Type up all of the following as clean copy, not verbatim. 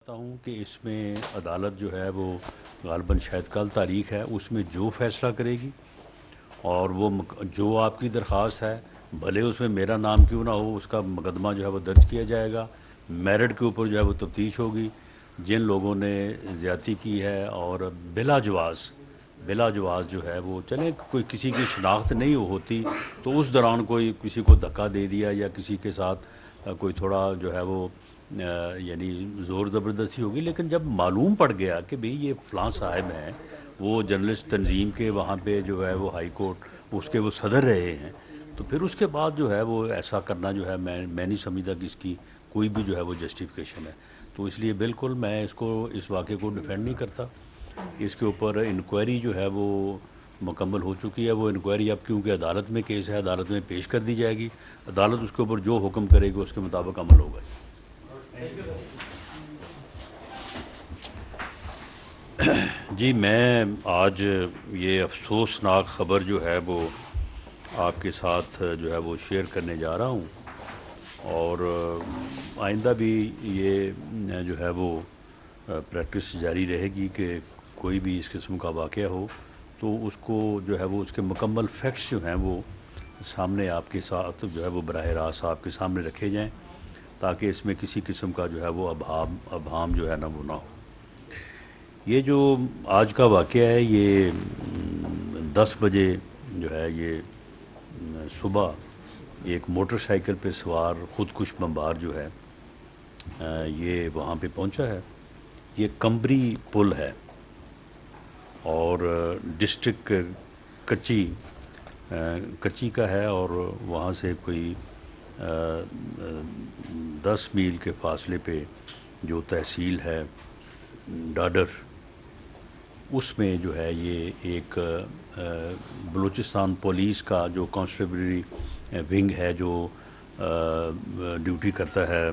چاہتا ہوں کہ اس میں عدالت جو ہے وہ غالباً شاید کل تاریخ ہے، اس میں جو فیصلہ کرے گی اور وہ جو آپ کی درخواست ہے، بھلے اس میں میرا نام کیوں نہ ہو، اس کا مقدمہ جو ہے وہ درج کیا جائے گا، میرٹ کے اوپر جو ہے وہ تفتیش ہوگی۔ جن لوگوں نے زیادتی کی ہے اور بلا جواز جو ہے وہ چلیں، کوئی کسی کی شناخت نہیں ہوتی تو اس دوران کوئی کسی کو دھکا دے دیا یا کسی کے ساتھ کوئی تھوڑا جو ہے وہ یعنی زور زبردستی ہوگی، لیکن جب معلوم پڑ گیا کہ بھئی یہ فلاں صاحب ہیں، وہ جرنلسٹ تنظیم کے وہاں پہ جو ہے وہ ہائی کورٹ اس کے وہ صدر رہے ہیں، تو پھر اس کے بعد جو ہے وہ ایسا کرنا جو ہے میں نہیں سمجھتا کہ اس کی کوئی بھی جو ہے وہ جسٹیفیکیشن ہے۔ تو اس لیے بالکل میں اس واقعے کو ڈیفینڈ نہیں کرتا۔ اس کے اوپر انکوائری جو ہے وہ مکمل ہو چکی ہے۔ وہ انکوائری اب کیونکہ عدالت میں کیس ہے، عدالت میں پیش کر دی جائے گی، عدالت اس کے اوپر جو حکم کرے گی اس کے مطابق عمل ہوگا۔ جی، میں آج یہ افسوسناک خبر جو ہے وہ آپ کے ساتھ جو ہے وہ شیئر کرنے جا رہا ہوں، اور آئندہ بھی یہ جو ہے وہ پریکٹس جاری رہے گی کہ کوئی بھی اس قسم کا واقعہ ہو تو اس کو جو ہے وہ اس کے مکمل فیکٹس جو ہیں وہ سامنے آپ کے ساتھ جو ہے وہ براہ راست آپ کے سامنے رکھے جائیں، تاکہ اس میں کسی قسم کا جو ہے وہ ابہام جو ہے نا وہ نہ ہو۔ یہ جو آج کا واقعہ ہے، یہ 10 بجے جو ہے یہ صبح ایک موٹر سائیکل پہ سوار خودکش بمبار جو ہے یہ وہاں پہ پہنچا ہے۔ یہ کمبری پل ہے اور ڈسٹرکٹ کچی کا ہے، اور وہاں سے کوئی 10 میل کے فاصلے پہ جو تحصیل ہے ڈاڈر، اس میں جو ہے یہ ایک بلوچستان پولیس کا جو کانسٹیبلری ونگ ہے جو ڈیوٹی کرتا ہے،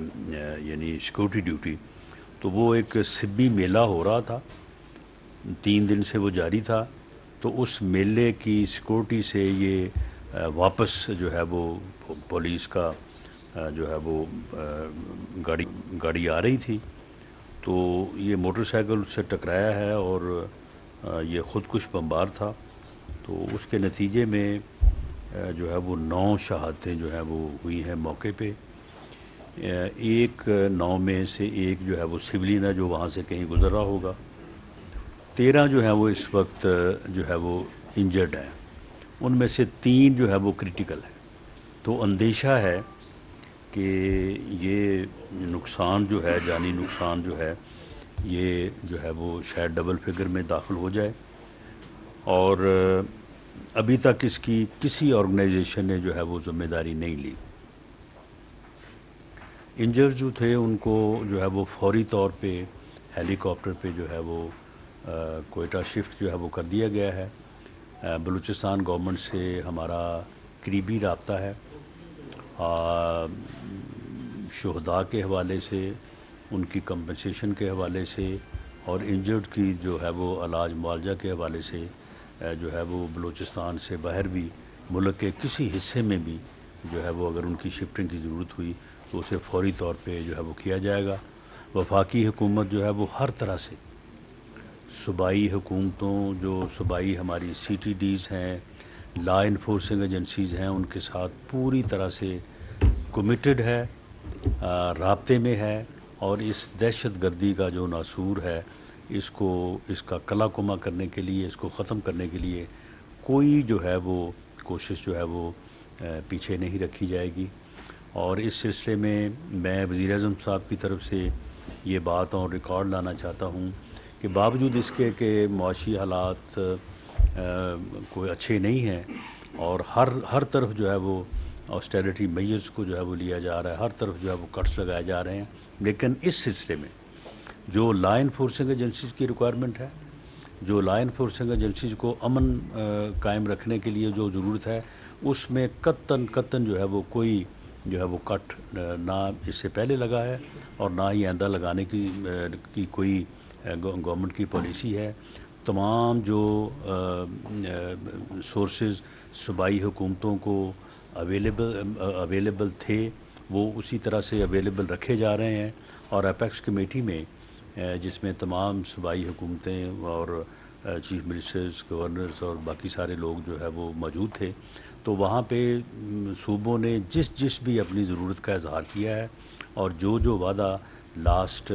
یعنی سیکورٹی ڈیوٹی، تو وہ ایک سبی میلہ ہو رہا تھا، 3 دن سے وہ جاری تھا، تو اس میلے کی سیکورٹی سے یہ واپس جو ہے وہ پولیس کا جو ہے وہ گاڑی آ رہی تھی، تو یہ موٹر سائیکل اس سے ٹکرایا ہے اور یہ خودکش بمبار تھا۔ تو اس کے نتیجے میں جو ہے وہ 9 شہادتیں جو ہے وہ ہوئی ہیں موقع پہ۔ ایک 9 میں سے ایک جو ہے وہ سولین ہے جو وہاں سے کہیں گزر رہا ہوگا، 13 جو ہے وہ اس وقت جو ہے وہ انجرڈ ہیں، ان میں سے 3 جو ہے وہ کریٹیکل ہے۔ تو اندیشہ ہے کہ یہ نقصان جو ہے، جانی نقصان جو ہے، یہ جو ہے وہ شاید ڈبل فگر میں داخل ہو جائے، اور ابھی تک اس کی کسی آرگنائزیشن نے جو ہے وہ ذمہ داری نہیں لی۔ انجر جو تھے ان کو جو ہے وہ فوری طور پہ ہیلی کاپٹر پہ جو ہے وہ کوئٹہ شفٹ جو ہے وہ کر دیا گیا ہے۔ بلوچستان گورنمنٹ سے ہمارا قریبی رابطہ ہے، شہداء کے حوالے سے، ان کی کمپنسیشن کے حوالے سے، اور انجرڈ کی جو ہے وہ علاج معالجہ کے حوالے سے جو ہے وہ بلوچستان سے باہر بھی ملک کے کسی حصے میں بھی جو ہے وہ اگر ان کی شفٹنگ کی ضرورت ہوئی تو اسے فوری طور پہ جو ہے وہ کیا جائے گا۔ وفاقی حکومت جو ہے وہ ہر طرح سے صوبائی حکومتوں، جو صوبائی ہماری سی ٹی ڈیز ہیں، لا انفورسنگ ایجنسیز ہیں، ان کے ساتھ پوری طرح سے کمیٹڈ ہے، رابطے میں ہے، اور اس دہشت گردی کا جو ناسور ہے اس کا کلا کما کرنے کے لیے، اس کو ختم کرنے کے لیے کوئی جو ہے وہ کوشش جو ہے وہ پیچھے نہیں رکھی جائے گی۔ اور اس سلسلے میں وزیر اعظم صاحب کی طرف سے یہ بات اور ریکارڈ لانا چاہتا ہوں کہ باوجود اس کے کہ معاشی حالات کوئی اچھے نہیں ہیں، اور ہر طرف جو ہے وہ آسٹیرٹی میجرز کو جو ہے وہ لیا جا رہا ہے، ہر طرف جو ہے وہ کٹس لگائے جا رہے ہیں، لیکن اس سلسلے میں جو لا انفورسنگ ایجنسیز کی ریکوائرمنٹ ہے، جو لا انفورسنگ ایجنسیز کو امن قائم رکھنے کے لیے جو ضرورت ہے، اس میں قطعاً جو ہے وہ کوئی جو ہے وہ کٹ نہ اس سے پہلے لگا ہے اور نہ ہی آئندہ لگانے کی کوئی گورنمنٹ کی پالیسی ہے۔ تمام جو سورسز صوبائی حکومتوں کو اویلیبل تھے وہ اسی طرح سے اویلیبل رکھے جا رہے ہیں، اور اپیکس کمیٹی میں جس میں تمام صوبائی حکومتیں اور چیف منسٹرز، گورنرز اور باقی سارے لوگ جو ہے وہ موجود تھے. تو وہاں پہ صوبوں نے جس بھی اپنی ضرورت کا اظہار کیا ہے، اور جو وعدہ لاسٹ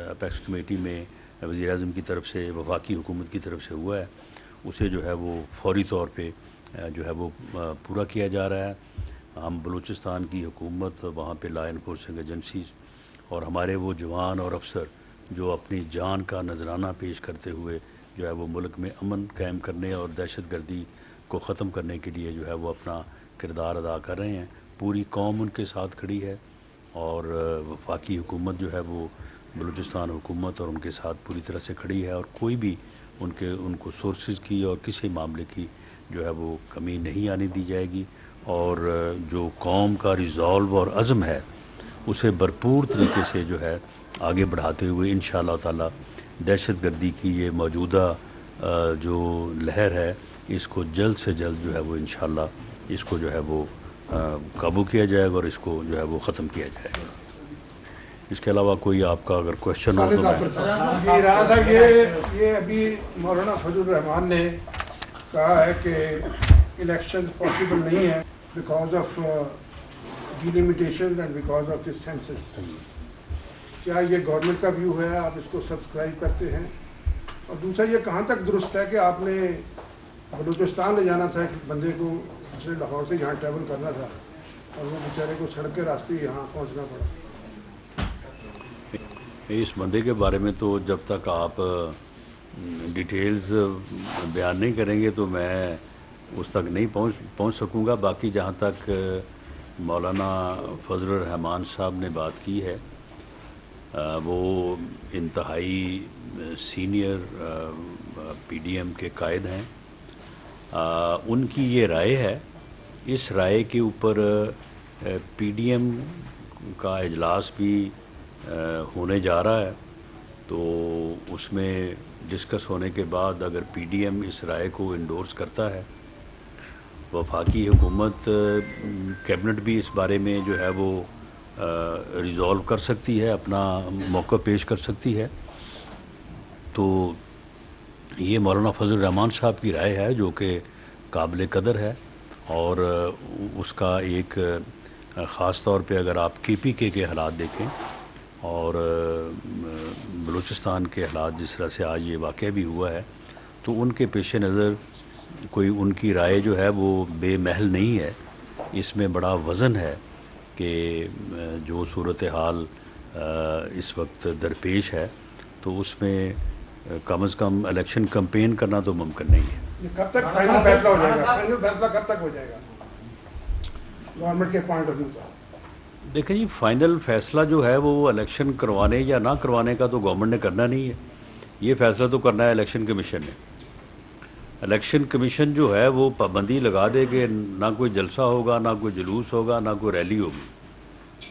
اپیکس کمیٹی میں وزیر اعظم کی طرف سے، وفاقی حکومت کی طرف سے ہوا ہے، اسے جو ہے وہ فوری طور پہ جو ہے وہ پورا کیا جا رہا ہے. ہم بلوچستان کی حکومت، وہاں پہ لا انفورسنگ ایجنسیز اور ہمارے وہ جوان اور افسر جو اپنی جان کا نذرانہ پیش کرتے ہوئے جو ہے وہ ملک میں امن قائم کرنے اور دہشت گردی کو ختم کرنے کے لیے جو ہے وہ اپنا کردار ادا کر رہے ہیں. پوری قوم ان کے ساتھ کھڑی ہے، اور وفاقی حکومت جو ہے وہ بلوچستان حکومت اور ان کے ساتھ پوری طرح سے کھڑی ہے، اور کوئی بھی ان کو سورسز کی اور کسی معاملے کی جو ہے وہ کمی نہیں آنے دی جائے گی. اور جو قوم کا ریزالو اور عزم ہے اسے بھرپور طریقے سے جو ہے آگے بڑھاتے ہوئے انشاءاللہ تعالی دہشت گردی کی یہ موجودہ جو لہر ہے، اس کو جلد سے جلد جو ہے وہ انشاءاللہ اس کو جو ہے وہ قابو کیا جائے گا اور اس کو جو ہے وہ ختم کیا جائے گا. اس کے علاوہ کوئی آپ کا اگر کوشچن ہو تو میں رانا صاحب یہ ابھی مولانا فضل الرحمان نے کہا ہے کہ الیکشن پاسبل نہیں ہے because of delimitation and because of this census. کیا یہ گورنمنٹ کا ویو ہے؟ آپ اس کو سبسکرائب کرتے ہیں؟ اور دوسرا یہ کہاں تک درست ہے کہ آپ نے بلوچستان لے جانا تھا ایک بندے کو، جس نے لاہور سے یہاں ٹریول کرنا تھا، اور وہ بیچارے کو سڑک کے راستے یہاں پہنچنا پڑا؟ اس بندے کے بارے میں تو جب تک آپ ڈیٹیلز بیان نہیں کریں گے تو میں اس تک نہیں پہنچ سکوں گا. باقی جہاں تک مولانا فضل الرحمان صاحب نے بات کی ہے، وہ انتہائی سینئر پی ڈی ایم کے قائد ہیں. ان کی یہ رائے ہے. اس رائے کے اوپر پی ڈی ایم کا اجلاس بھی ہونے جا رہا ہے، تو اس میں ڈسکس ہونے کے بعد اگر پی ڈی ایم اس رائے کو انڈورس کرتا ہے، وفاقی حکومت کیبنٹ بھی اس بارے میں جو ہے وہ ریزالو کر سکتی ہے، اپنا موقع پیش کر سکتی ہے. تو یہ مولانا فضل الرحمان صاحب کی رائے ہے جو کہ قابل قدر ہے، اور اس کا ایک خاص طور پہ اگر آپ کے پی کے حالات دیکھیں اور بلوچستان کے حالات جس طرح سے آج یہ واقعہ بھی ہوا ہے، تو ان کے پیش نظر کوئی ان کی رائے جو ہے وہ بے محل نہیں ہے. اس میں بڑا وزن ہے کہ جو صورتحال اس وقت درپیش ہے، تو اس میں کم از کم الیکشن کمپین کرنا تو ممکن نہیں ہے. یہ کب تک فائنل فیصلہ ہو جائے گا؟ فائنل فیصلہ کب تک ہو جائے گا گورنمنٹ کے پوائنٹ آف ویو کا؟ دیکھیں جی، فائنل فیصلہ جو ہے وہ الیکشن کروانے یا نہ کروانے کا تو گورنمنٹ نے کرنا نہیں ہے. یہ فیصلہ تو کرنا ہے الیکشن کمیشن نے. الیکشن کمیشن جو ہے وہ پابندی لگا دے کہ نہ کوئی جلسہ ہوگا، نہ کوئی جلوس ہوگا، نہ کوئی ریلی ہوگی،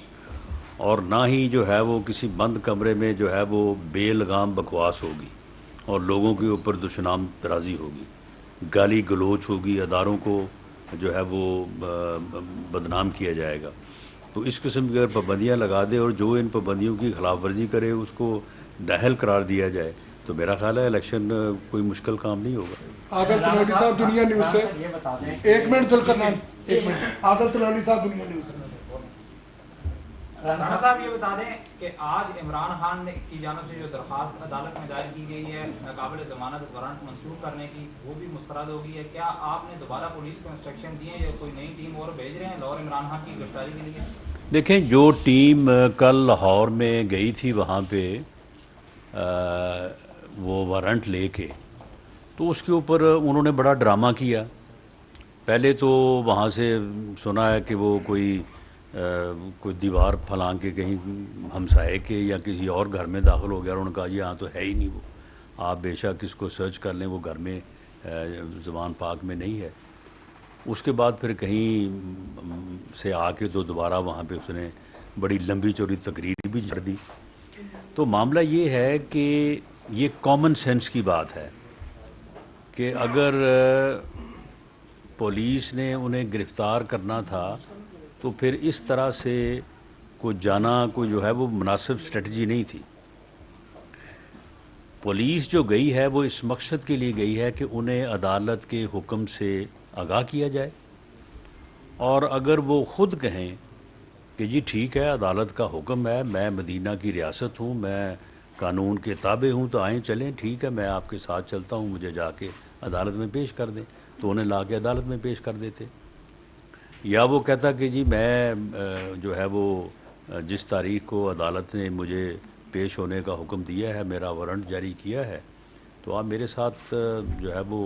اور نہ ہی جو ہے وہ کسی بند کمرے میں جو ہے وہ بے لگام بکواس ہوگی اور لوگوں کے اوپر دشنام ترازی ہوگی، گالی گلوچ ہوگی، اداروں کو جو ہے وہ بدنام کیا جائے گا. تو اس قسم کی اگر پابندیاں لگا دے اور جو ان پابندیوں کی خلاف ورزی کرے اس کو نااہل قرار دیا جائے، تو میرا خیال ہے الیکشن کوئی مشکل کام نہیں ہوگا. عادل طلعتی صاحب دنیا نیوز سے ایک منٹ ذوالقرنین، ایک منٹ عادل طلعتی صاحب دنیا نیوز سے. رانا صاحب یہ بتا دیں کہ آج عمران خان کی جانب سے جو درخواست عدالت میں دائر کی گئی ہے قابل ضمانت وارنٹ منسوخ کرنے کی، وہ بھی مسترد ہو گئی ہے. کیا آپ نے دوبارہ پولیس کو انسٹرکشن دیے ہیں یا کوئی نئی ٹیم اور بھیج رہے ہیں لاہور عمران خان کی گرفتاری کے لیے؟ دیکھیں، جو ٹیم کل لاہور میں گئی تھی وہاں پہ وہ وارنٹ لے کے، تو اس کے اوپر انہوں نے بڑا ڈرامہ کیا. پہلے تو وہاں سے سنا ہے کہ وہ کوئی دیوار پھلانگ کے کہیں ہمسائے کے یا کسی اور گھر میں داخل ہو گیا، اور انہوں نے کہا جی ہاں تو ہے ہی نہیں وہ، آپ بے شک اس کو سرچ کر لیں، وہ گھر میں زبان پاک میں نہیں ہے. اس کے بعد پھر کہیں سے آ کے تو دوبارہ وہاں پہ اس نے بڑی لمبی چوڑی تقریر بھی کر دی. تو معاملہ یہ ہے کہ یہ کامن سینس کی بات ہے کہ اگر پولیس نے انہیں گرفتار کرنا تھا تو پھر اس طرح سے کوئی جانا کوئی جو ہے وہ مناسب اسٹریٹجی نہیں تھی. پولیس جو گئی ہے وہ اس مقصد کے لیے گئی ہے کہ انہیں عدالت کے حکم سے آگاہ کیا جائے، اور اگر وہ خود کہیں کہ جی ٹھیک ہے عدالت کا حکم ہے، میں مدینہ کی ریاست ہوں، میں قانون کے تابع ہوں، تو آئیں چلیں، ٹھیک ہے میں آپ کے ساتھ چلتا ہوں، مجھے جا کے عدالت میں پیش کر دیں، تو انہیں لا کے عدالت میں پیش کر دیتے۔ یا وہ کہتا کہ جی میں جو ہے وہ جس تاریخ کو عدالت نے مجھے پیش ہونے کا حکم دیا ہے، میرا وارنٹ جاری کیا ہے، تو آپ میرے ساتھ جو ہے وہ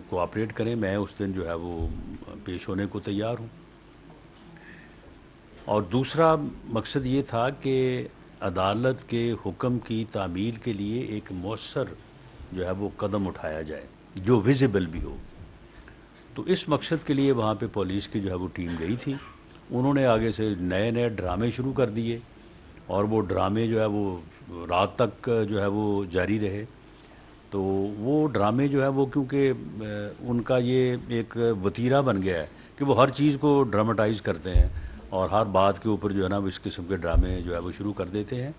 کوآپریٹ کریں، میں اس دن جو ہے وہ پیش ہونے کو تیار ہوں۔ اور دوسرا مقصد یہ تھا کہ عدالت کے حکم کی تعمیل کے لیے ایک مؤثر جو ہے وہ قدم اٹھایا جائے جو ویزیبل بھی ہو۔ تو اس مقصد کے لیے وہاں پہ پولیس کی جو ہے وہ ٹیم گئی تھی، انہوں نے آگے سے نئے نئے ڈرامے شروع کر دیے، اور وہ ڈرامے جو ہے وہ رات تک جو ہے وہ جاری رہے۔ تو وہ ڈرامے جو ہے وہ کیونکہ ان کا یہ ایک وتیرہ بن گیا ہے کہ وہ ہر چیز کو ڈراماٹائز کرتے ہیں، اور ہر بات کے اوپر جو ہے نا اس قسم کے ڈرامے جو ہے وہ شروع کر دیتے ہیں۔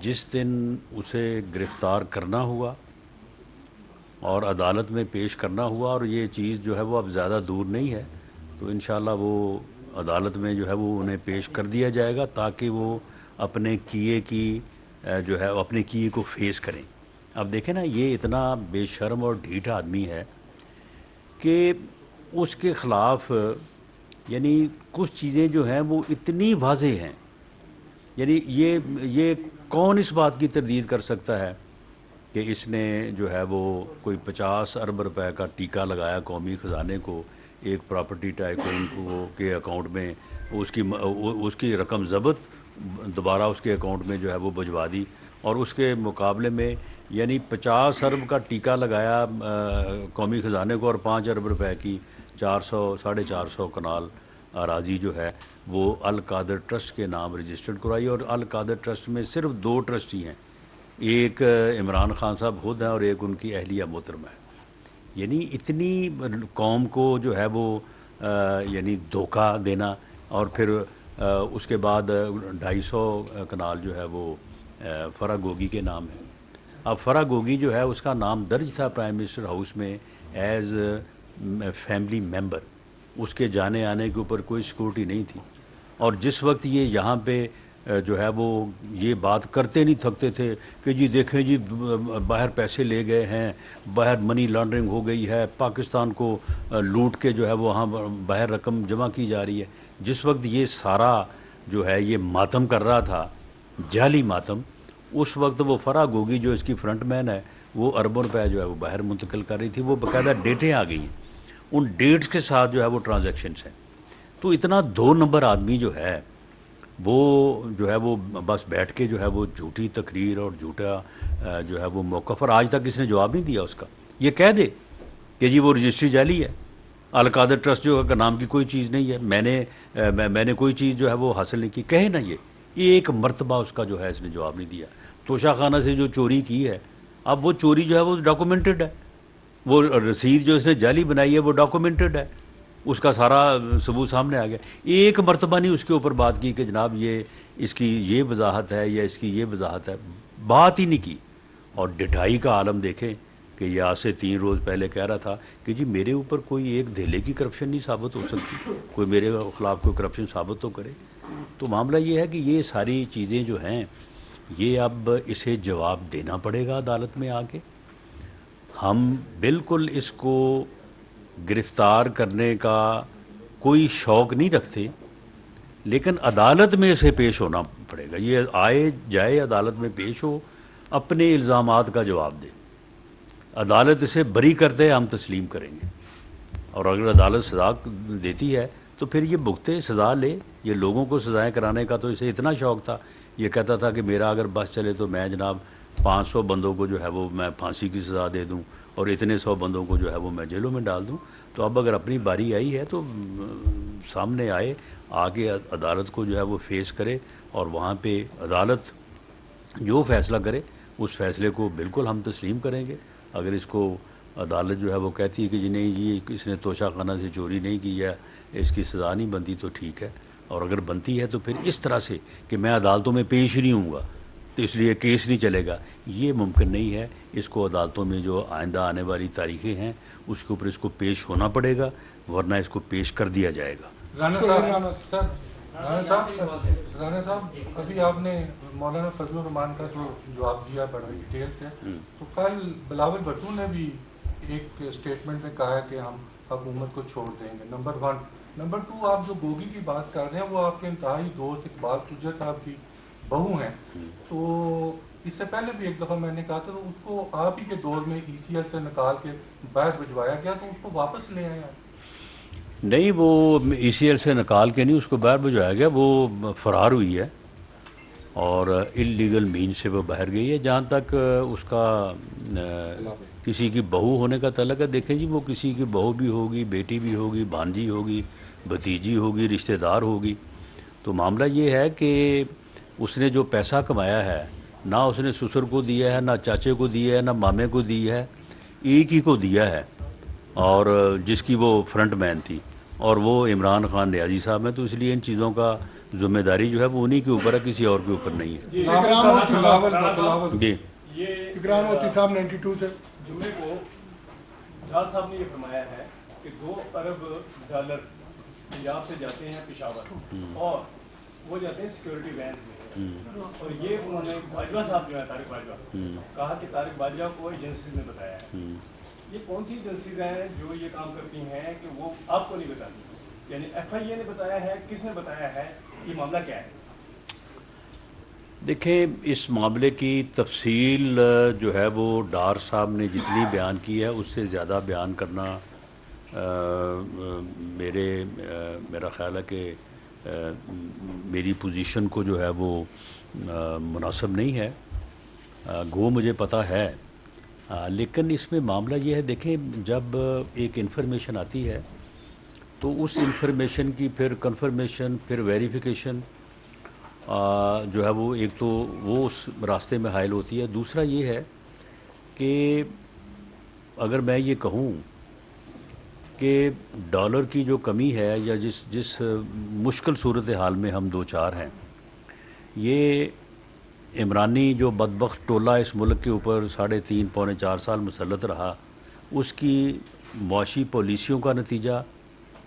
جس دن اسے گرفتار کرنا ہوا اور عدالت میں پیش کرنا ہوا، اور یہ چیز جو ہے وہ اب زیادہ دور نہیں ہے، تو انشاءاللہ وہ عدالت میں جو ہے وہ انہیں پیش کر دیا جائے گا، تاکہ وہ اپنے کیے کی جو ہے اپنے کیے کو فیس کریں۔ اب دیکھیں نا، یہ اتنا بے شرم اور ڈھیٹ آدمی ہے کہ اس کے خلاف یعنی کچھ چیزیں جو ہیں وہ اتنی واضح ہیں، یعنی یہ کون اس بات کی تردید کر سکتا ہے کہ اس نے جو ہے وہ کوئی 50 ارب روپے کا ٹیکہ لگایا قومی خزانے کو، ایک پراپرٹی ٹائکون کو کے اکاؤنٹ میں اس کی رقم ضبط دوبارہ اس کے اکاؤنٹ میں جو ہے وہ بھجوا دی، اور اس کے مقابلے میں یعنی 50 ارب کا ٹیکہ لگایا قومی خزانے کو، اور 5 ارب روپے کی 400-450 کنال اراضی جو ہے وہ القادر ٹرسٹ کے نام رجسٹرڈ کرائی، اور القادر ٹرسٹ میں صرف 2 ٹرسٹی ہیں، ایک عمران خان صاحب خود ہیں اور ایک ان کی اہلیہ محترمہ ہے۔ یعنی اتنی قوم کو جو ہے وہ یعنی دھوکہ دینا، اور پھر اس کے بعد 250 کنال جو ہے وہ فرا گوگی کے نام ہے۔ اب فرا گوگی جو ہے اس کا نام درج تھا پرائم منسٹر ہاؤس میں ایز فیملی ممبر، اس کے جانے آنے کے اوپر کوئی سیکورٹی نہیں تھی، اور جس وقت یہ یہاں پہ جو ہے وہ یہ بات کرتے نہیں تھکتے تھے کہ جی دیکھیں جی باہر پیسے لے گئے ہیں، باہر منی لانڈرنگ ہو گئی ہے، پاکستان کو لوٹ کے جو ہے وہ وہاں باہر رقم جمع کی جا رہی ہے، جس وقت یہ سارا جو ہے یہ ماتم کر رہا تھا، جعلی ماتم، اس وقت وہ فرا گوگی جو اس کی فرنٹ مین ہے وہ اربوں روپے جو ہے وہ باہر منتقل کر رہی تھی، وہ باقاعدہ ڈیٹیں آ گئی ہیں، ان ڈیٹس کے ساتھ جو ہے وہ ٹرانزیکشنس ہیں۔ تو اتنا 2 نمبر آدمی جو ہے وہ بس بیٹھ کے جو ہے وہ جھوٹی تقریر اور جھوٹا جو ہے وہ موقف، اور آج تک اس نے جواب نہیں دیا اس کا۔ یہ کہہ دے کہ جی وہ رجسٹری جعلی ہے، القادر ٹرسٹ جو کا نام کی کوئی چیز نہیں ہے، میں نے کوئی چیز جو ہے وہ حاصل نہیں کی، کہے نا، یہ ایک مرتبہ اس کا جو ہے اس نے جواب نہیں دیا۔ توشہ خانہ سے جو چوری کی ہے، اب وہ چوری جو ہے وہ ڈاکومنٹڈ ہے، وہ رسید جو اس نے جعلی بنائی ہے وہ ڈاکومنٹڈ ہے، اس کا سارا ثبوت سامنے آ گیا۔ ایک مرتبہ نہیں اس کے اوپر بات کی کہ جناب یہ اس کی یہ وضاحت ہے یا اس کی یہ وضاحت ہے، بات ہی نہیں کی۔ اور ڈٹائی کا عالم دیکھیں کہ یہ آج سے 3 روز پہلے کہہ رہا تھا کہ جی میرے اوپر کوئی ایک دھیلے کی کرپشن نہیں ثابت ہو سکتی، کوئی میرے خلاف کوئی کرپشن ثابت تو کرے۔ تو معاملہ یہ ہے کہ یہ ساری چیزیں جو ہیں یہ اب اسے جواب دینا پڑے گا عدالت میں آ کے۔ ہم بالکل اس کو گرفتار کرنے کا کوئی شوق نہیں رکھتے، لیکن عدالت میں اسے پیش ہونا پڑے گا، یہ آئے جائے عدالت میں پیش ہو، اپنے الزامات کا جواب دے، عدالت اسے بری کرتے ہم تسلیم کریں گے، اور اگر عدالت سزا دیتی ہے تو پھر یہ بھگتے، سزا لے۔ یہ لوگوں کو سزائیں کرانے کا تو اسے اتنا شوق تھا، یہ کہتا تھا کہ میرا اگر بس چلے تو میں جناب 500 بندوں کو جو ہے وہ میں پھانسی کی سزا دے دوں، اور اتنے 100 بندوں کو جو ہے وہ میں جیلوں میں ڈال دوں۔ تو اب اگر اپنی باری آئی ہے تو سامنے آئے، آگے عدالت کو جو ہے وہ فیس کرے، اور وہاں پہ عدالت جو فیصلہ کرے اس فیصلے کو بالکل ہم تسلیم کریں گے۔ اگر اس کو عدالت جو ہے وہ کہتی ہے کہ جی نہیں جی اس نے توشہ خانہ سے چوری نہیں کی ہے، اس کی سزا نہیں بنتی، تو ٹھیک ہے، اور اگر بنتی ہے تو پھر اس طرح سے کہ میں عدالتوں میں پیش نہیں ہوں گا، تو اس لیے کیس نہیں چلے گا. یہ ممکن نہیں ہے. اس کو عدالتوں میں جو آئندہ آنے والی تاریخیں ہیں اس کے اوپر اس کو پیش ہونا پڑے گا، ورنہ اس کو پیش کر دیا جائے گا. رانا صاحب ابھی آپ نے مولانا فضل الرحمان کا جو جواب دیا بڑا ڈیٹیل سے، تو کل بلاول بھٹو نے بھی ایک اسٹیٹمنٹ میں کہا ہے کہ ہم حکومت کو چھوڑ دیں گے. نمبر 1. نمبر 2، آپ جو گوگی کی بات کر رہے ہیں وہ آپ کے انتہائی دوست اقبال چجر صاحب کی بہو ہیں. تو اس سے پہلے بھی ایک دفعہ میں نے کہا تھا تو اس کو آپ ہی کے دور میں ECL سے نکال کے باہر بھجوایا گیا، تو اس کو واپس لے آئے ہیں. نہیں، وہ ECL سے نکال کے نہیں، اس کو باہر بھجوایا گیا. وہ فرار ہوئی ہے اور انلیگل مین سے وہ باہر گئی ہے. جہاں تک اس کا کسی کی بہو ہونے کا تعلق ہے، دیکھیں جی وہ کسی کی بہو بھی ہوگی، بیٹی بھی ہوگی، بھانجی ہوگی، بھتیجی ہوگی، رشتہ دار ہوگی. تو معاملہ یہ ہے کہ اس نے جو پیسہ کمایا ہے، نہ اس نے سسر کو دیا ہے، نہ چاچے کو دیا ہے، نہ مامے کو دیا ہے، ایک ہی کو دیا ہے، اور جس کی وہ فرنٹ مین تھی، اور وہ عمران خان ریاضی صاحب ہیں. تو اس لیے ان چیزوں کا ذمہ داری جو ہے وہ انہی کے اوپر ہے، کسی اور کے اوپر نہیں ہے. جی اکرام ہوتی صاحب 92 سے جمعے کو جال صاحب نے یہ فرمایا ہے کہ $2 ارب پنجاب سے جاتے ہیں پشاور، اور وہ جاتے ہیں سیکورٹی وینز میں. اور یہ انہوں نے باجوہ صاحب جو ہے طارق باجوہ کہا کہ طارق باجوہ کو ایجنسیز نے بتایا ہے. یہ کون سی ایجنسیز ہیں جو یہ کام کرتی ہیں کہ وہ آپ کو نہیں بتاتی؟ یعنی FIA نے بتایا ہے، کس نے بتایا ہے، یہ معاملہ کیا ہے؟ دیکھیں، اس معاملے کی تفصیل جو ہے وہ ڈار صاحب نے جتنی بیان کی ہے اس سے زیادہ بیان کرنا میرا خیال ہے کہ میری پوزیشن کو جو ہے وہ مناسب نہیں ہے. گو مجھے پتہ ہے، لیکن اس میں معاملہ یہ ہے، دیکھیں جب ایک انفارمیشن آتی ہے تو اس انفارمیشن کی پھر کنفرمیشن، پھر ویریفیکیشن جو ہے وہ ایک تو وہ اس راستے میں حائل ہوتی ہے. دوسرا یہ ہے کہ اگر میں یہ کہوں کہ ڈالر کی جو کمی ہے یا جس مشکل صورتحال میں ہم دو چار ہیں، یہ عمرانی جو بدبخت ٹولہ اس ملک کے اوپر 3.5 پونے 4 سال مسلط رہا، اس کی معاشی پالیسیوں کا نتیجہ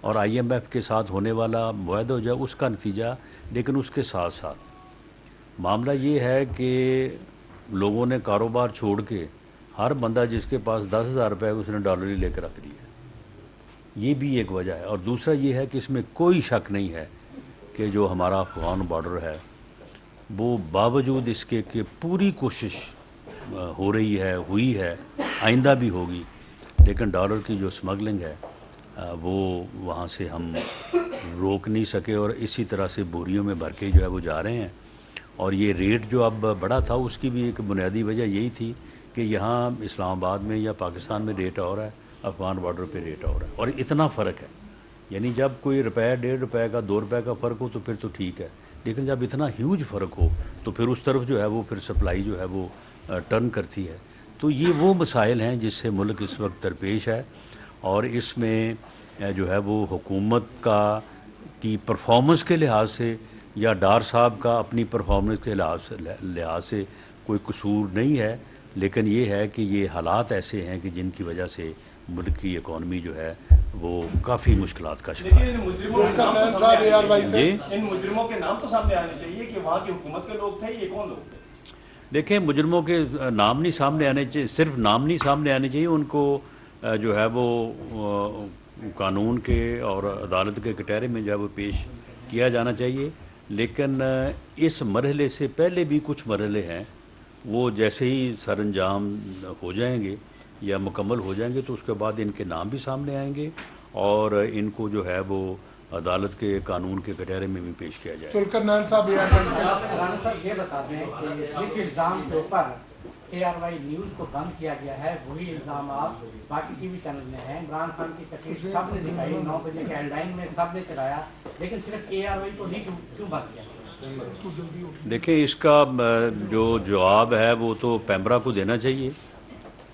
اور IMF کے ساتھ ہونے والا معاہدہ جو ہے اس کا نتیجہ. لیکن اس کے ساتھ ساتھ معاملہ یہ ہے کہ لوگوں نے کاروبار چھوڑ کے ہر بندہ جس کے پاس 10,000 روپے ہے اس نے ڈالر ہی لے کے رکھ لیا. یہ بھی ایک وجہ ہے. اور دوسرا یہ ہے کہ اس میں کوئی شک نہیں ہے کہ جو ہمارا افغان بارڈر ہے وہ باوجود اس کے کہ پوری کوشش ہو رہی ہے، ہوئی ہے، آئندہ بھی ہوگی، لیکن ڈالر کی جو سمگلنگ ہے وہ وہاں سے ہم روک نہیں سکے، اور اسی طرح سے بوریوں میں بھر کے جو ہے وہ جا رہے ہیں. اور یہ ریٹ جو اب بڑا تھا اس کی بھی ایک بنیادی وجہ یہی تھی کہ یہاں اسلام آباد میں یا پاکستان میں ریٹ اور ہے، افغان بارڈر پہ ریٹ اور ہے، اور اتنا فرق ہے. یعنی جب کوئی روپے 1.5 روپے کا 2 روپے کا فرق ہو تو پھر تو ٹھیک ہے، لیکن جب اتنا ہیوج فرق ہو تو پھر اس طرف جو ہے وہ پھر سپلائی جو ہے وہ ٹرن کرتی ہے. تو یہ وہ مسائل ہیں جس سے ملک اس وقت درپیش ہے، اور اس میں جو ہے وہ حکومت کی پرفارمنس کے لحاظ سے یا ڈار صاحب کا اپنی پرفارمنس کے لحاظ سے کوئی قصور نہیں ہے. لیکن یہ ہے کہ یہ حالات ایسے ہیں کہ جن کی وجہ سے ملک کی اکانومی جو ہے وہ کافی مشکلات کا شکار ہے. ان مجرموں کے نام تو سامنے آنے چاہیے کہ وہاں کی حکومت کے لوگ تھے، یہ کون لوگ تھے؟ دیکھیں، مجرموں کے نام نہیں سامنے آنے چاہیے، صرف نام نہیں سامنے آنے چاہیے، ان کو جو ہے وہ قانون کے اور عدالت کے کٹہرے میں جو ہے وہ پیش کیا جانا چاہیے. لیکن اس مرحلے سے پہلے بھی کچھ مرحلے ہیں، وہ جیسے ہی سر انجام ہو جائیں گے یا مکمل ہو جائیں گے تو اس کے بعد ان کے نام بھی سامنے آئیں گے اور ان کو جو ہے وہ عدالت کے قانون کے کٹہرے میں بھی پیش کیا جائے. سلکرنان صاحب رانا صاحب یہ بتا دیں کہ جس الزام کے اوپر ARY نیوز کو بند کیا گیا ہے وہی الزامات باقی TV چینل میں ہیں. عمران خان کی تقریر سب نے دکھائی، 9 بجے کے ہیڈ لائن میں سب نے چلایا، لیکن صرف ARY کو ہی کیوں بند کیا؟ دیکھیں، اس کا جو جواب ہے وہ تو پیمرا کو دینا چاہیے.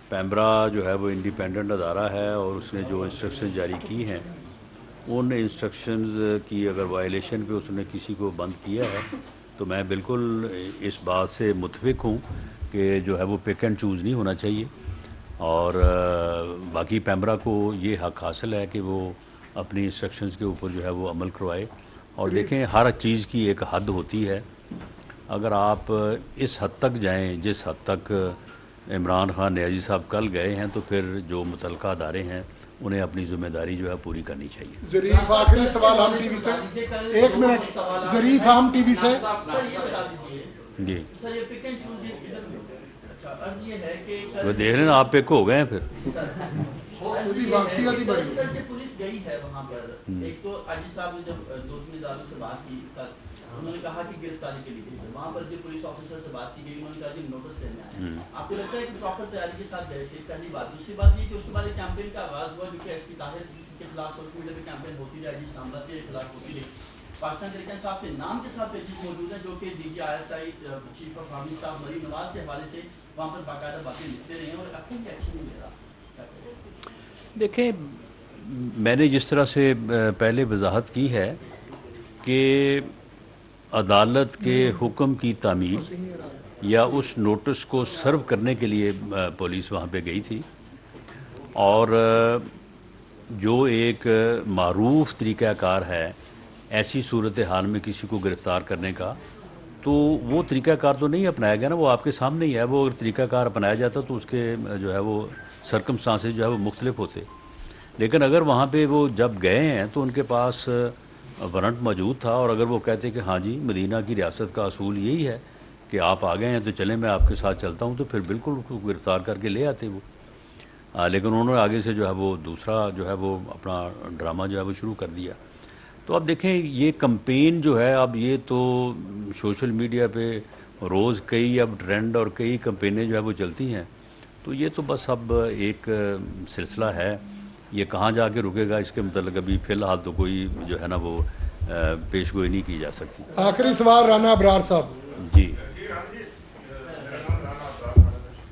پیمرا جو ہے وہ انڈیپینڈنٹ ادارہ ہے اور اس نے جو انسٹرکشن جاری کی ہیں ان انسٹرکشنز کی اگر وائلیشن پہ اس نے کسی کو بند کیا ہے تو میں بالکل اس بات سے متفق ہوں کہ جو ہے وہ پک اینڈ چوز نہیں ہونا چاہیے، اور باقی پیمرا کو یہ حق حاصل ہے کہ وہ اپنی انسٹرکشنز کے اوپر جو ہے وہ عمل کروائے. اور دیکھیں ہر چیز کی ایک حد ہوتی ہے. اگر آپ اس حد تک جائیں جس حد تک عمران خان نیازی صاحب کل گئے ہیں، تو پھر جو متعلقہ ادارے ہیں انہیں اپنی ذمہ داری جو ہے پوری کرنی چاہیے. ظریف آخری سوال ہم ٹی وی سے، 1 منٹ ظریف ہم ٹی وی سے. جی وہ دیکھ رہے ہیں آپ پک ہو گئے ہیں پھر. پولیس گئی ہے وہاں پر، ایک تو عاجز صاحب نے جب 2-3 اداروں سے بات کی، انہوں نے کہا کہ گرفتاری کے لیے وہاں پر جو پولیس آفیسر سے بات کی گئی، انہوں نے کہا کہ نوٹس لینے آئے. آپ کو لگتا ہے کہ پراپر تیاری کے ساتھ گئے تھے؟ پہلی بات. دوسری بات یہ کہ اس کے بعد ایک کیمپین کا آغاز ہوا جو کہ ایس پی طاہر کے خلاف سوشل میڈیا پہ کیمپین ہوتی رہی، اسلام آباد کے خلاف ہوتی رہی. پاکستان تحریک صاحب کے نام کے ساتھ پیجز موجود ہیں جو کہ D G I S I chief of army صاحب مریم نواز کے حوالے سے وہاں پر باقاعدہ باتیں لکھتے رہے ہیں، اور ایکشن نہیں لے رہا. دیکھیں میں نے جس طرح سے پہلے وضاحت کی ہے کہ عدالت کے حکم کی تعمیل یا اس نوٹس کو سرو کرنے کے لیے پولیس وہاں پہ گئی تھی، اور جو ایک معروف طریقہ کار ہے ایسی صورتحال میں کسی کو گرفتار کرنے کا، تو وہ طریقہ کار تو نہیں اپنایا گیا نا. وہ آپ کے سامنے ہی ہے. وہ اگر طریقہ کار اپنایا جاتا تو اس کے جو ہے وہ سرکمسٹانسز جو ہے وہ مختلف ہوتے. لیکن اگر وہاں پہ وہ جب گئے ہیں تو ان کے پاس وارنٹ موجود تھا، اور اگر وہ کہتے کہ ہاں جی مدینہ کی ریاست کا اصول یہی ہے کہ آپ آ گئے ہیں تو چلیں میں آپ کے ساتھ چلتا ہوں، تو پھر بالکل اس کو گرفتار کر کے لے آتے وہ. لیکن انہوں نے آگے سے جو ہے وہ دوسرا جو ہے وہ اپنا ڈرامہ جو ہے وہ شروع کر دیا. تو اب دیکھیں یہ کمپین جو ہے، اب یہ تو سوشل میڈیا پہ روز کئی اب ٹرینڈ اور کئی کمپینیں جو ہے وہ چلتی ہیں. تو یہ تو بس اب ایک سلسلہ ہے. یہ کہاں جا کے رکے گا اس کے متعلق ابھی فی الحال تو کوئی جو ہے نا وہ پیش گوئی نہیں کی جا سکتی. آخری سوال رانا ابرار صاحب. جی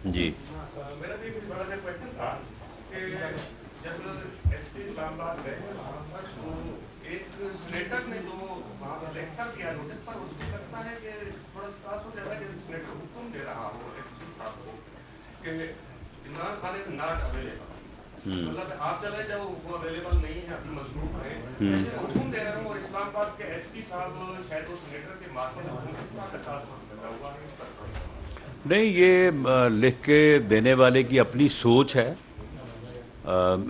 جی میرا بھی ایک بڑا سا کویشچن تھا کہ جب ایس پی اسلام آباد گئے وہاں پر تو ایک سینیٹر نے جو وہاں پر لیکچر کیا نوٹس پر، اس سے لگتا ہے کہ تھوڑا خاص ہو جاتا ہے کہ سینیٹر حکم دے رہا ہو ایس پی صاحب کو کہ Imran Khan is not available, مطلب آپ چلے جاؤ وہ اویلیبل نہیں ہے، ابھی مصروف ہے، ایسے حکم دے رہے ہوں. اور اسلام آباد کے ایس پی صاحب شاید وہ سینیٹر کے ماتحت حکم کا خاص وقت لگا ہوا ہے. نہیں، یہ لکھ کے دینے والے کی اپنی سوچ ہے.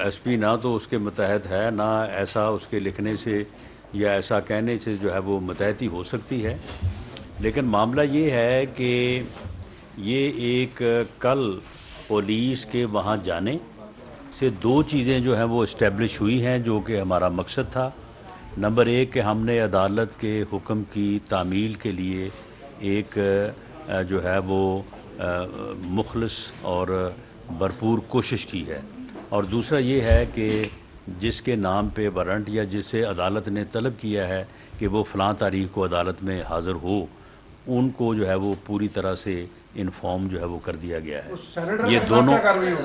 ایس پی نہ تو اس کے متحد ہے، نہ ایسا اس کے لکھنے سے یا ایسا کہنے سے جو ہے وہ متحدی ہو سکتی ہے. لیکن معاملہ یہ ہے کہ یہ ایک کل پولیس کے وہاں جانے سے 2 چیزیں جو ہیں وہ اسٹیبلش ہوئی ہیں جو کہ ہمارا مقصد تھا. نمبر 1 کہ ہم نے عدالت کے حکم کی تعمیل کے لیے ایک جو ہے وہ مخلص اور بھرپور کوشش کی ہے، اور دوسرا یہ ہے کہ جس کے نام پہ وارنٹ یا جسے عدالت نے طلب کیا ہے کہ وہ فلاں تاریخ کو عدالت میں حاضر ہو، ان کو جو ہے وہ پوری طرح سے انفارم جو ہے وہ کر دیا گیا ہے.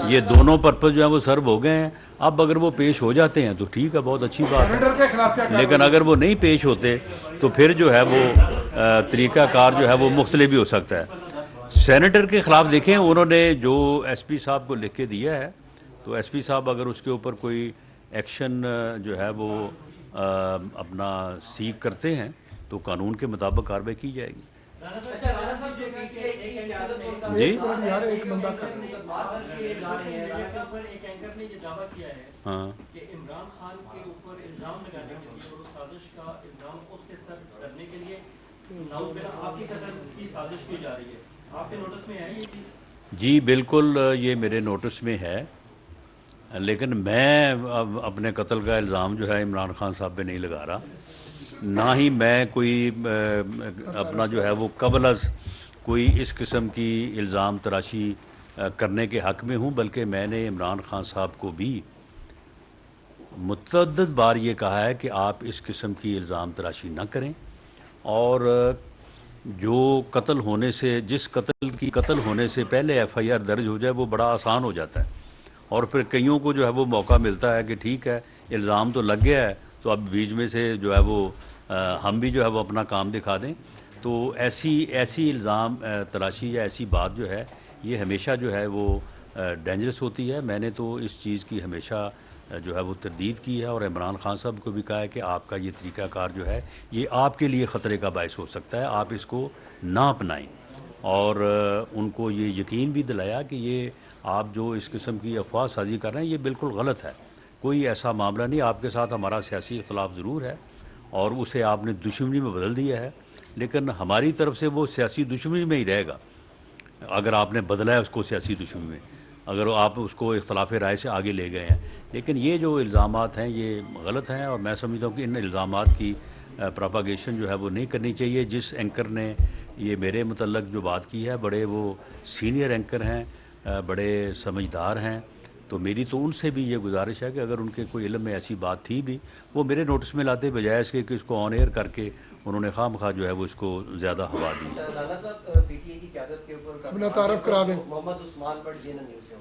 یہ دونوں پرپز جو ہیں وہ سرو ہو گئے ہیں. اب اگر وہ پیش ہو جاتے ہیں تو ٹھیک ہے، بہت اچھی بات ہے. لیکن اگر وہ نہیں پیش ہوتے تو پھر جو ہے وہ طریقہ کار جو ہے وہ مختلف بھی ہو سکتا ہے. سینیٹر کے خلاف دیکھیں انہوں نے جو ایس پی صاحب کو لکھ کے دیا ہے، تو ایس پی صاحب اگر اس کے اوپر کوئی ایکشن جو ہے وہ اپنا سیکھ کرتے ہیں تو قانون کے مطابق کارروائی کی جائے گی. جی یار ایک بندہ ہاں کہ عمران خان کے اوپر الزام لگانے کے لیے اور سازش کا الزام اس کے سر کرنے کے لیے ناؤز باللہ آپ کی قتل کی سازش کی جا رہی ہے. آپ کے نوٹس میں ہے یہ چیز؟ جی بالکل، یہ میرے نوٹس میں ہے. لیکن میں اپنے قتل کا الزام جو ہے عمران خان صاحب پہ نہیں لگا رہا، نہ ہی میں کوئی اپنا جو ہے وہ قبل از کوئی اس قسم کی الزام تراشی کرنے کے حق میں ہوں. بلکہ میں نے عمران خان صاحب کو بھی متعدد بار یہ کہا ہے کہ آپ اس قسم کی الزام تراشی نہ کریں، اور جو قتل ہونے سے جس قتل ہونے سے پہلے ایف آئی آر درج ہو جائے وہ بڑا آسان ہو جاتا ہے، اور پھر کئیوں کو جو ہے وہ موقع ملتا ہے کہ ٹھیک ہے الزام تو لگ گیا ہے تو اب بیچ میں سے جو ہے وہ ہم بھی جو ہے وہ اپنا کام دکھا دیں. تو ایسی الزام تلاشی یا ایسی بات جو ہے یہ ہمیشہ جو ہے وہ ڈینجرس ہوتی ہے. میں نے تو اس چیز کی ہمیشہ جو ہے وہ تردید کی ہے اور عمران خان صاحب کو بھی کہا ہے کہ آپ کا یہ طریقہ کار جو ہے یہ آپ کے لیے خطرے کا باعث ہو سکتا ہے, آپ اس کو نہ اپنائیں. اور ان کو یہ یقین بھی دلایا کہ یہ آپ جو اس قسم کی افواہ سازی کر رہے ہیں یہ بالکل غلط ہے, کوئی ایسا معاملہ نہیں. آپ کے ساتھ ہمارا سیاسی اختلاف ضرور ہے اور اسے آپ نے دشمنی میں بدل دیا ہے, لیکن ہماری طرف سے وہ سیاسی دشمنی میں ہی رہے گا اگر آپ نے بدلا ہے اس کو سیاسی دشمنی میں, اگر آپ اس کو اختلاف رائے سے آگے لے گئے ہیں. لیکن یہ جو الزامات ہیں یہ غلط ہیں اور میں سمجھتا ہوں کہ ان الزامات کی پروپاگیشن جو ہے وہ نہیں کرنی چاہیے. جس اینکر نے یہ میرے متعلق جو بات کی ہے بڑے وہ سینئر اینکر ہیں, بڑے سمجھدار ہیں, تو میری تو ان سے بھی یہ گزارش ہے کہ اگر ان کے کوئی علم میں ایسی بات تھی بھی وہ میرے نوٹس میں لاتے بجائے اس کے کہ اس کو آن ایئر کر کے انہوں نے خواہ مخواہ جو ہے وہ اس کو زیادہ ہوا دی. رانا صاحب پی ٹی اے کی قیادت کے اوپر اپنا تعارف کرا دیں. Muhammad Usman but J N news سے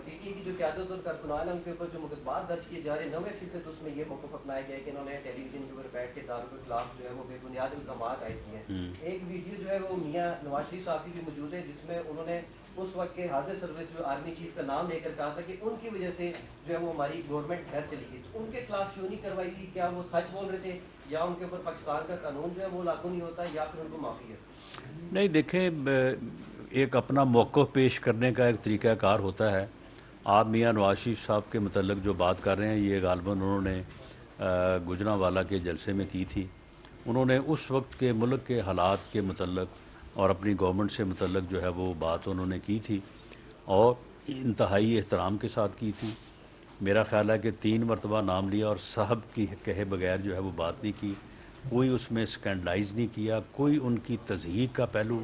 پی ٹی اے کی جو قیادت اور کارکنان ہیں ان کے اوپر جو مقدمات درج کیے جا رہے ہیں 90% اس میں یہ موقف اپنایا گیا ہے کہ انہوں نے ٹیلی ویژن کے اوپر بیٹھ کے داروں کے خلاف جو ہے وہ بے بنیاد الزامات عائد کیے ہیں. ایک ویڈیو جو ہے وہ میاں نواز شریف صاحب کی بھی موجود ہے جس میں انہوں نے اس وقت کے حاضر سروس جو آرمی چیف کا نام لے کر کہا تھا کہ ان کی وجہ سے جو ہے وہ ہماری گورنمنٹ گھر چلی گئی. تو ان کے کلاس کیوں نہیں کروائی گئی؟ کیا وہ سچ بول رہے تھے یا ان کے اوپر پاکستان کا قانون جو ہے وہ لاگو نہیں ہوتا یا پھر ان کو معافی ہے؟ نہیں دیکھیں, ایک اپنا موقف پیش کرنے کا ایک طریقہ کار ہوتا ہے. آپ میاں نواز شریف صاحب کے متعلق جو بات کر رہے ہیں یہ غالباً انہوں نے گجرانوالہ کے جلسے میں کی تھی. انہوں نے اس وقت کے ملک کے حالات کے متعلق اور اپنی گورنمنٹ سے متعلق جو ہے وہ بات انہوں نے کی تھی اور انتہائی احترام کے ساتھ کی تھی. میرا خیال ہے کہ 3 مرتبہ نام لیا اور صاحب کی کہے بغیر جو ہے وہ بات نہیں کی, کوئی اس میں سکینڈلائز نہیں کیا, کوئی ان کی تضحیق کا پہلو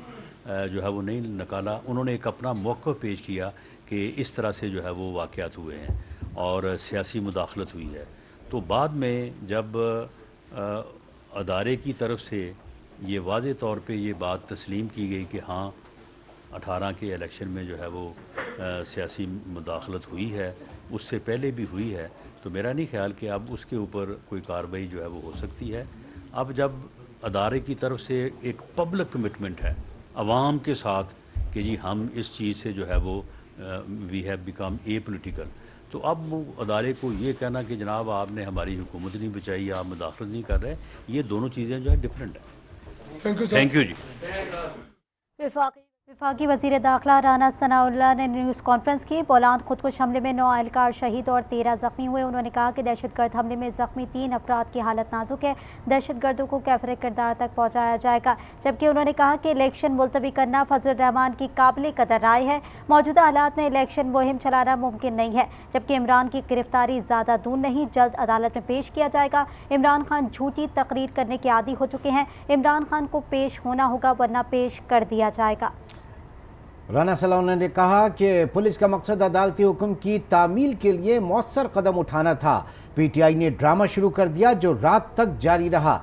جو ہے وہ نہیں نکالا. انہوں نے ایک اپنا موقف پیش کیا کہ اس طرح سے جو ہے وہ واقعات ہوئے ہیں اور سیاسی مداخلت ہوئی ہے. تو بعد میں جب ادارے کی طرف سے یہ واضح طور پہ یہ بات تسلیم کی گئی کہ ہاں 18 کے الیکشن میں جو ہے وہ سیاسی مداخلت ہوئی ہے, اس سے پہلے بھی ہوئی ہے, تو میرا نہیں خیال کہ اب اس کے اوپر کوئی کارروائی جو ہے وہ ہو سکتی ہے. اب جب ادارے کی طرف سے ایک پبلک کمٹمنٹ ہے عوام کے ساتھ کہ جی ہم اس چیز سے جو ہے وہ we have become a political, تو اب وہ ادارے کو یہ کہنا کہ جناب آپ نے ہماری حکومت نہیں بچائی, آپ مداخلت نہیں کر رہے, یہ دونوں چیزیں جو ہے ڈفرینٹ ہیں. تھینک یو جی. وفاقی وزیر داخلہ رانا ثناء اللہ نے نیوز کانفرنس کی. بولان خودکش حملے میں 9 اہلکار شہید اور 13 زخمی ہوئے. انہوں نے کہا کہ دہشت گرد حملے میں زخمی 3 افراد کی حالت نازک ہے, دہشت گردوں کو کیفر کردار تک پہنچایا جائے گا. جبکہ انہوں نے کہا کہ الیکشن ملتوی کرنا فضل الرحمان کی قابل قدر رائے ہے. موجودہ حالات میں الیکشن مہم چلانا ممکن نہیں ہے, جبکہ عمران کی گرفتاری زیادہ دور نہیں, جلد عدالت میں پیش کیا جائے گا. عمران خان جھوٹی تقریر کرنے کے عادی ہو چکے ہیں, عمران خان کو پیش ہونا ہوگا ورنہ پیش کر دیا جائے گا. رانا ثناء اللہ نے کہا کہ پولیس کا مقصد عدالتی حکم کی تعمیل کے لیے مؤثر قدم اٹھانا تھا. پی ٹی آئی نے ڈرامہ شروع کر دیا جو رات تک جاری رہا.